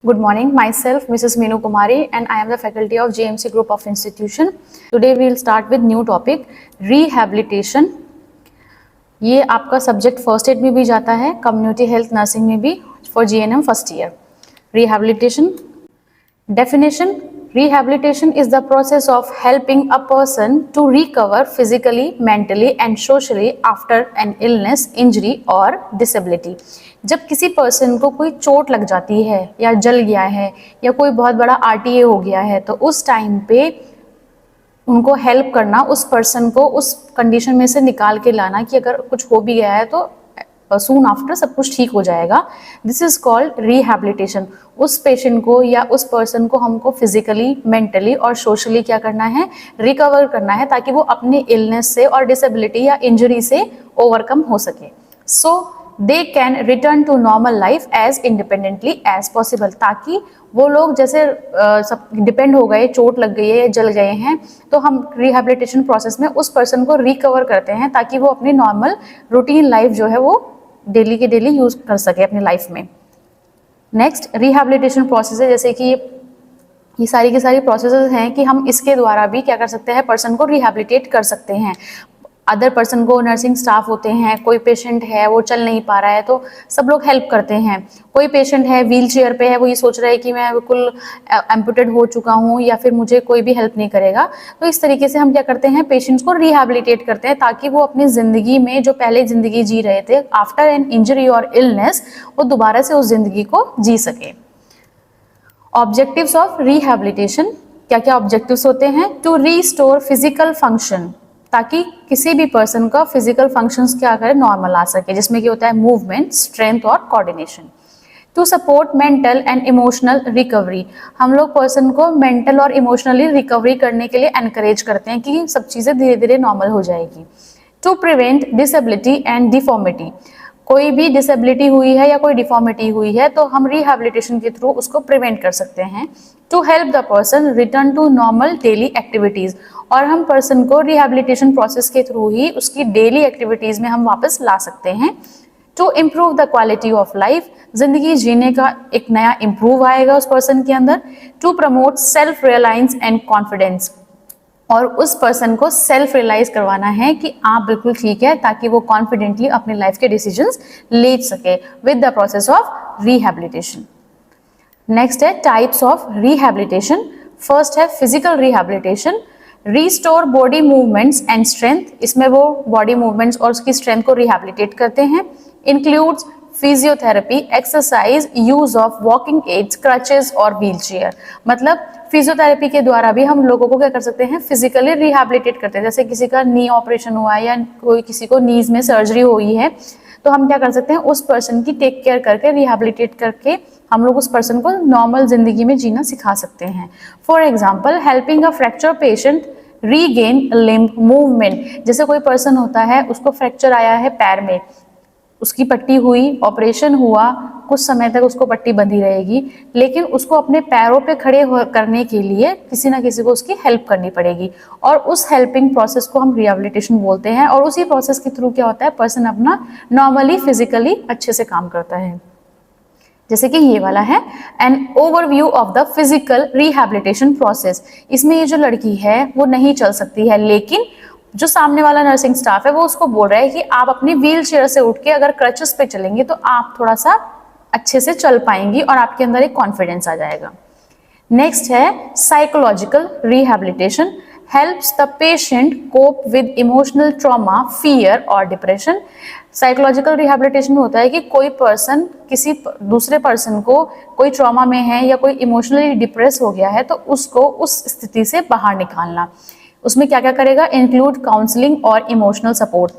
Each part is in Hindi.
Good morning, myself Mrs. Meenu Kumari and I am the faculty of JMC Group of Institution. Today we will start with new topic rehabilitation. ये आपका सब्जेक्ट फर्स्ट एड में भी जाता है, कम्युनिटी हेल्थ नर्सिंग में भी for GNM first year. Rehabilitation definition: rehabilitation is the process of helping a person to recover physically, mentally and socially after an illness, injury or disability. जब किसी पर्सन को कोई चोट लग जाती है या जल गया है या कोई बहुत बड़ा RTA हो गया है तो उस टाइम पे उनको हेल्प करना, उस पर्सन को उस कंडीशन में से निकाल के लाना कि अगर कुछ हो भी गया है तो सून आफ्टर सब कुछ ठीक हो जाएगा. This is called rehabilitation. उस पेशेंट को या उस पर्सन को हमको फिजिकली, मेंटली और सोशली क्या करना है, रिकवर करना है ताकि वो अपने इलनेस से और डिसेबिलिटी या इंजरी से ओवरकम हो सके. So they can return to normal life as independently as possible. ताकि वो लोग जैसे सब डिपेंड हो गए, चोट लग गई है या जल गए हैं, तो हम रिहैबिलिटेशन प्रोसेस में उस पर्सन को रिकवर करते हैं ताकि वो अपनी नॉर्मल रूटीन लाइफ जो है वो डेली के डेली यूज कर सके अपनी लाइफ में. नेक्स्ट रिहैबिलिटेशन प्रोसेस है, जैसे कि ये सारी की सारी प्रोसेसेस हैं कि हम इसके द्वारा भी क्या कर सकते हैं, पर्सन को रिहैबिलिटेट कर सकते हैं. अदर पर्सन को नर्सिंग स्टाफ होते हैं, कोई पेशेंट है वो चल नहीं पा रहा है तो सब लोग हेल्प करते हैं. कोई पेशेंट है व्हील चेयर पे है, वो ये सोच रहा है कि मैं बिल्कुल एम्पुटेड हो चुका हूँ या फिर मुझे कोई भी हेल्प नहीं करेगा, तो इस तरीके से हम क्या करते हैं, पेशेंट्स को रिहैबिलिटेट करते हैं ताकि वो अपनी ज़िंदगी में जो पहले ज़िंदगी जी रहे थे आफ्टर एन इंजरी और इलनेस, वो दोबारा से उस ज़िंदगी को जी सके. ऑब्जेक्टिव्स ऑफ रिहैबिलिटेशन, क्या क्या ऑब्जेक्टिव्स होते हैं? टू रीस्टोर फिजिकल फंक्शन, ताकि किसी भी पर्सन का फिजिकल फंक्शंस क्या करे, नॉर्मल आ सके, जिसमें क्या होता है मूवमेंट, स्ट्रेंथ और coordination. To support mental and emotional recovery, हम लोग पर्सन को मेंटल और इमोशनली रिकवरी करने के लिए एनकरेज करते हैं कि सब चीज़ें धीरे धीरे नॉर्मल हो जाएगी. To prevent disability and deformity, कोई भी डिसेबिलिटी हुई है या कोई डिफॉर्मिटी हुई है तो हम रिहैबिलिटेशन के थ्रू उसको प्रिवेंट कर सकते हैं. To help the person return to normal daily activities, और हम पर्सन को रिहैबिलिटेशन प्रोसेस के थ्रू ही उसकी डेली एक्टिविटीज़ में हम वापस ला सकते हैं. To improve the quality of life, जिंदगी जीने का एक नया इम्प्रूव आएगा उस पर्सन के अंदर. To promote self reliance and confidence, और उस पर्सन को सेल्फ रियलाइज करवाना है कि आप बिल्कुल ठीक है ताकि वो कॉन्फिडेंटली अपनी लाइफ के डिसीजंस ले सके with the process of rehabilitation. Next है टाइप्स ऑफ रिहैबिलिटेशन. फर्स्ट है physical rehabilitation, restore body movements and strength, इसमें वो बॉडी मूवमेंट्स और उसकी स्ट्रेंथ को रिहैबिलिटेट करते हैं. Includes physiotherapy, exercise, use of walking aids, crutches और व्हील चेयर. मतलब फिजियोथेरेपी के द्वारा भी हम लोगों को क्या कर सकते हैं, फिजिकली रिहैबिलिटेट करते हैं. जैसे किसी का नी ऑपरेशन हुआ है या कोई किसी को नीज में सर्जरी हुई है तो हम क्या कर सकते हैं, उस पर्सन की टेक केयर करके, रिहैबिलिटेट करके हम लोग उस पर्सन को नॉर्मल जिंदगी में जीना सिखा सकते हैं. For example helping a fracture patient regain limb movement, जैसे कोई पर्सन होता है उसको फ्रैक्चर आया है पैर में, उसकी पट्टी हुई, ऑपरेशन हुआ, कुछ समय तक उसको पट्टी बंधी रहेगी, लेकिन उसको अपने पैरों पे खड़े करने के लिए किसी ना किसी को उसकी हेल्प करनी पड़ेगी, और उस हेल्पिंग प्रोसेस को हम रिहैबिलिटेशन बोलते हैं. और उसी प्रोसेस के थ्रू क्या होता है, पर्सन अपना नॉर्मली फिजिकली अच्छे से काम करता है. जैसे कि ये वाला है an overview of the physical rehabilitation process. इसमें ये जो लड़की है वो नहीं चल सकती है, लेकिन जो सामने वाला नर्सिंग स्टाफ है वो उसको बोल रहा है कि आप अपनी व्हील चेयर से उठ के अगर क्रचेस पे चलेंगे तो आप थोड़ा सा अच्छे से चल पाएंगी और आपके अंदर एक कॉन्फिडेंस आ जाएगा. नेक्स्ट है psychological rehabilitation, helps the patient cope with emotional trauma, fear और डिप्रेशन. साइकोलॉजिकल रिहैबिलिटेशन में होता है कि कोई पर्सन किसी दूसरे पर्सन को कोई ट्रॉमा में है या कोई इमोशनली डिप्रेस हो गया है तो उसको उस स्थिति से बाहर निकालना. उसमें क्या क्या करेगा, इंक्लूड काउंसलिंग और इमोशनल सपोर्ट.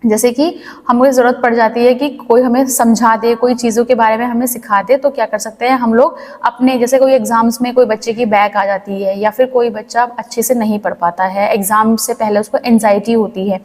जैसे कि हमें ज़रूरत पड़ जाती है कि कोई हमें समझा दे, कोई चीज़ों के बारे में हमें सिखा दे, तो क्या कर सकते हैं हम लोग अपने, जैसे कोई एग्जाम्स में कोई बच्चे की बैक आ जाती है या फिर कोई बच्चा अच्छे से नहीं पढ़ पाता है, एग्जाम से पहले उसको एंजाइटी होती है,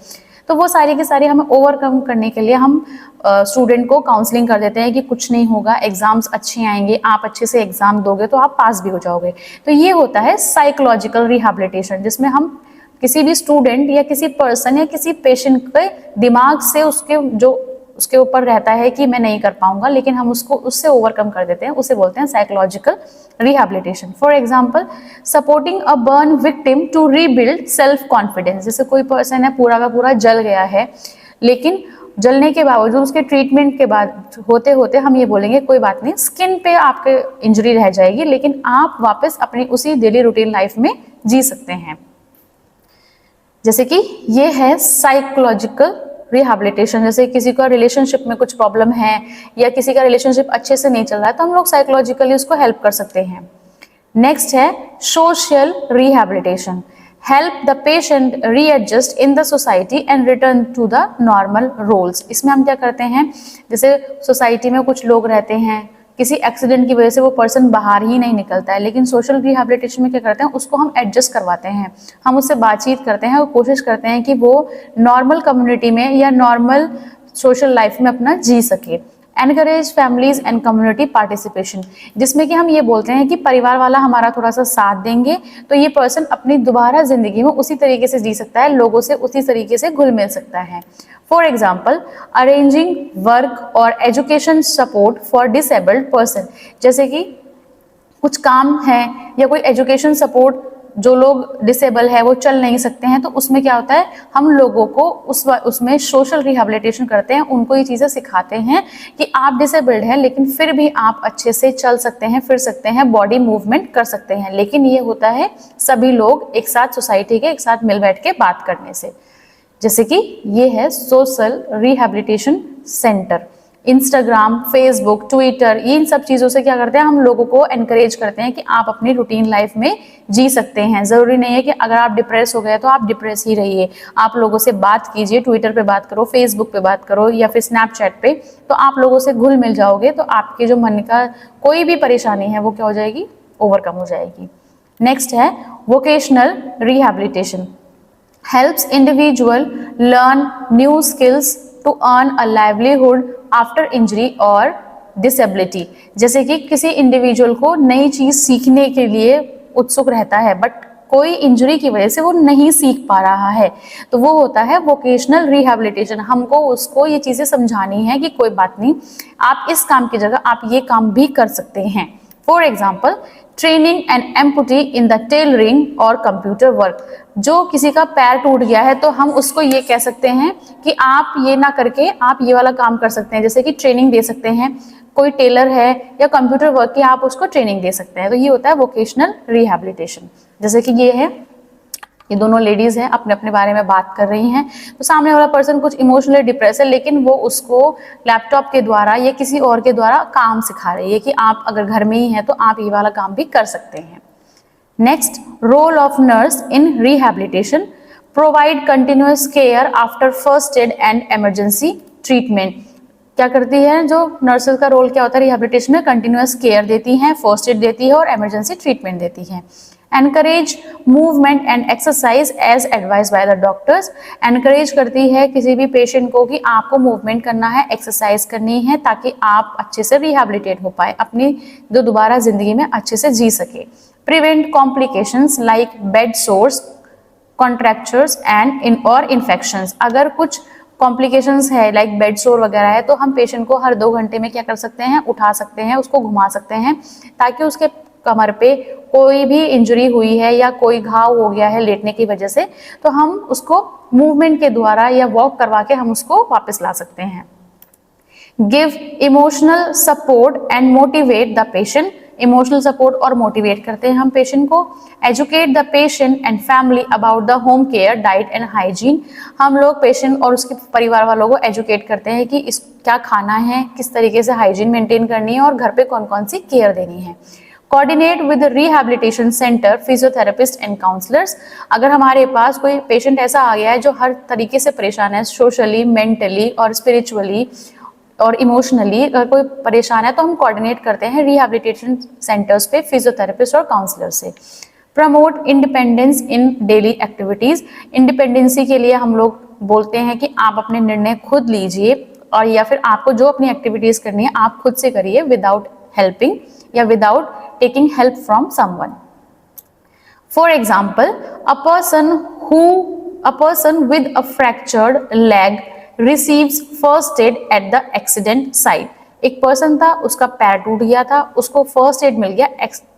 तो वो सारी की सारी हमें ओवरकम करने के लिए हम स्टूडेंट को काउंसलिंग कर देते हैं कि कुछ नहीं होगा, एग्जाम्स अच्छे आएंगे, आप अच्छे से एग्जाम दोगे तो आप पास भी हो जाओगे. तो ये होता है साइकोलॉजिकल रिहैबिलिटेशन, जिसमें हम किसी भी स्टूडेंट या किसी पर्सन या किसी पेशेंट के दिमाग से उसके जो उसके ऊपर रहता है कि मैं नहीं कर पाऊंगा, लेकिन हम उसको उससे ओवरकम कर देते हैं, उसे बोलते हैं psychological rehabilitation. For example, supporting a burn victim to rebuild self confidence. जैसे कोई पर्सन है पूरा का पूरा जल गया है, लेकिन जलने के बावजूद उसके ट्रीटमेंट के बाद होते होते हम ये बोलेंगे कोई बात नहीं, स्किन पे आपके इंजरी रह जाएगी, लेकिन आप वापस अपनी उसी डेली रूटीन लाइफ में जी सकते हैं। जैसे कि ये है साइकोलॉजिकल रिहैबिलिटेशन। जैसे किसी का रिलेशनशिप में कुछ प्रॉब्लम है या किसी का रिलेशनशिप अच्छे से नहीं चल रहा है, तो हम लोग साइकोलॉजिकली उसको हेल्प कर सकते हैं। नेक्स्ट है social rehabilitation. Help the patient readjust in the society and return to the normal roles. इसमें हम क्या करते हैं, जैसे सोसाइटी में कुछ लोग रहते हैं, किसी एक्सीडेंट की वजह से वो पर्सन बाहर ही नहीं निकलता है, लेकिन सोशल रिहैबिलिटेशन में क्या करते हैं, उसको हम एडजस्ट करवाते हैं, हम उससे बातचीत करते हैं और कोशिश करते हैं कि वो नॉर्मल कम्युनिटी में या नॉर्मल सोशल लाइफ में अपना जी सके। Encourage families and community participation, जिसमें कि हम ये बोलते हैं कि परिवार वाला हमारा थोड़ा सा साथ देंगे तो ये पर्सन अपनी दोबारा जिंदगी में उसी तरीके से जी सकता है, लोगों से उसी तरीके से घुल मिल सकता है। फॉर एग्जाम्पल, अरेंजिंग वर्क और education support for disabled person. जैसे कि कुछ काम है या कोई एजुकेशन सपोर्ट, जो लोग डिसेबल है वो चल नहीं सकते हैं, तो उसमें क्या होता है, हम लोगों को उसमें सोशल रिहैबिलिटेशन करते हैं, उनको ये चीज़ें सिखाते हैं कि आप डिसेबल्ड हैं लेकिन फिर भी आप अच्छे से चल सकते हैं, फिर सकते हैं, बॉडी मूवमेंट कर सकते हैं। लेकिन ये होता है सभी लोग एक साथ, सोसाइटी के एक साथ मिल बैठ के बात करने से। जैसे कि ये है social rehabilitation centre. Instagram, Facebook, Twitter, इन सब चीज़ों से क्या करते हैं, हम लोगों को एनकरेज करते हैं कि आप अपनी रूटीन लाइफ में जी सकते हैं। ज़रूरी नहीं है कि अगर आप डिप्रेस हो गए तो आप डिप्रेस ही रहिए, आप लोगों से बात कीजिए, ट्विटर पे बात करो, फेसबुक पे बात करो या फिर स्नैपचैट पे, तो आप लोगों से घुल मिल जाओगे, तो आपके जो मन का कोई भी परेशानी है वो क्या हो जाएगी, ओवरकम हो जाएगी। नेक्स्ट है vocational rehabilitation. helps individual learn new skills to earn a livelihood after injury or disability। जैसे कि किसी इंडिविजुअल को नई चीज सीखने के लिए उत्सुक रहता है, बट कोई इंजरी की वजह से वो नहीं सीख पा रहा है, तो वो होता है वोकेशनल रिहैबिलिटेशन। हमको उसको ये चीजें समझानी है कि कोई बात नहीं, आप इस काम की जगह आप ये काम भी कर सकते हैं। For example, training and amputee in the tailoring और कंप्यूटर वर्क। जो किसी का पैर टूट गया है तो हम उसको ये कह सकते हैं कि आप ये ना करके आप ये वाला काम कर सकते हैं, जैसे कि ट्रेनिंग दे सकते हैं। कोई टेलर है या कंप्यूटर वर्क की, आप उसको ट्रेनिंग दे सकते हैं, तो ये होता है वोकेशनल रिहैबिलिटेशन। जैसे कि ये है, ये दोनों लेडीज हैं, अपने अपने बारे में बात कर रही हैं, तो सामने वाला पर्सन कुछ इमोशनली डिप्रेस है, लेकिन वो उसको लैपटॉप के द्वारा या किसी और के द्वारा काम सिखा रही है कि आप अगर घर में ही हैं तो आप ये वाला काम भी कर सकते हैं। Next, role of nurse in rehabilitation. Provide continuous care after first aid and emergency treatment. क्या करती है जो नर्सेज का रोल क्या होता है रिहैबिलिटेशन में, कंटिन्यूअस केयर देती हैं, फर्स्ट एड देती है और इमरजेंसी ट्रीटमेंट देती हैं। Encourage movement and exercise as advise by the doctors. Encourage करती है किसी भी पेशेंट को कि आपको मूवमेंट करना है, एक्सरसाइज करनी है, ताकि आप अच्छे से रिहैबिलिटेट हो पाए, अपनी जो दोबारा जिंदगी में अच्छे से जी सके। Prevent complications like bed source, contractures and और इन्फेक्शंस। अगर कुछ कॉम्प्लिकेशंस है लाइक बेड सोर वगैरह है, तो हम पेशेंट को हर 2 घंटे में क्या कर सकते हैं, उठा सकते हैं, उसको घुमा सकते हैं, ताकि उसके कमर पे कोई भी इंजरी हुई है या कोई घाव हो गया है लेटने की वजह से, तो हम उसको मूवमेंट के द्वारा या वॉक करवा के हम उसको वापस ला सकते हैं। Give emotional support and motivate the patient. Emotional support और मोटिवेट करते हैं हम पेशेंट को। Educate the patient and family about the home care, diet and hygiene. हम लोग पेशेंट और उसके परिवार वालों को एजुकेट करते हैं कि इस क्या खाना है, किस तरीके से हाइजीन मेंटेन करनी है और घर पे कौन कौन सी केयर देनी है। Coordinate with rehabilitation centre, physiotherapist and counsellors. अगर हमारे पास कोई पेशेंट ऐसा आ गया है जो हर तरीके से परेशान है, सोशली, मेंटली और स्पिरिचुअली और इमोशनली अगर कोई परेशान है, तो हम कोऑर्डिनेट करते हैं रिहैबिलिटेशन सेंटर्स पे फिजियोथेरेपिस्ट और काउंसलर से। Promote independence in daily activities. Independency के लिए हम लोग बोलते हैं कि आप अपने निर्णय खुद लीजिए, और या फिर आपको जो अपनी एक्टिविटीज करनी है आप खुद से करिए, विदाउट हेल्पिंग या without taking help from someone. For example, a person with a fractured leg receives first aid at the accident site. एक पर्सन था, उसका पैर टूट गया था, उसको फर्स्ट एड मिल गया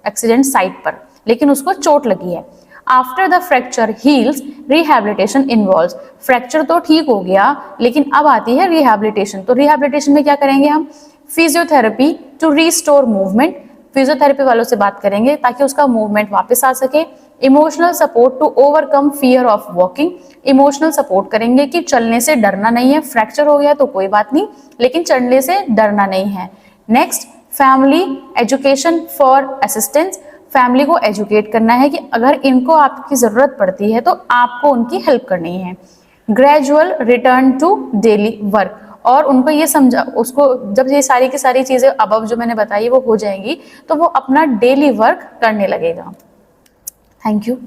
एक्सीडेंट साइट पर, लेकिन उसको चोट लगी है। After the fracture heels rehabilitation involves. Fracture तो ठीक हो गया, लेकिन अब आती है रिहैबिलिटेशन। तो रिहैबिलिटेशन में क्या करेंगे हम? Physiotherapy to restore movement. Physiotherapy वालों से बात करेंगे ताकि उसका मूवमेंट वापस आ सके। Emotional support to overcome fear of walking. Emotional support करेंगे कि चलने से डरना नहीं है, फ्रैक्चर हो गया तो कोई बात नहीं, लेकिन चलने से डरना नहीं है। Next, family education for assistance. Family को एजुकेट करना है कि अगर इनको आपकी जरूरत पड़ती है तो आपको उनकी हेल्प करनी है। Gradual return to daily work, और उनको ये समझा, उसको जब ये सारी की सारी चीजें अबव जो मैंने बताई वो हो जाएंगी तो वो अपना डेली वर्क करने लगेगा। Thank you.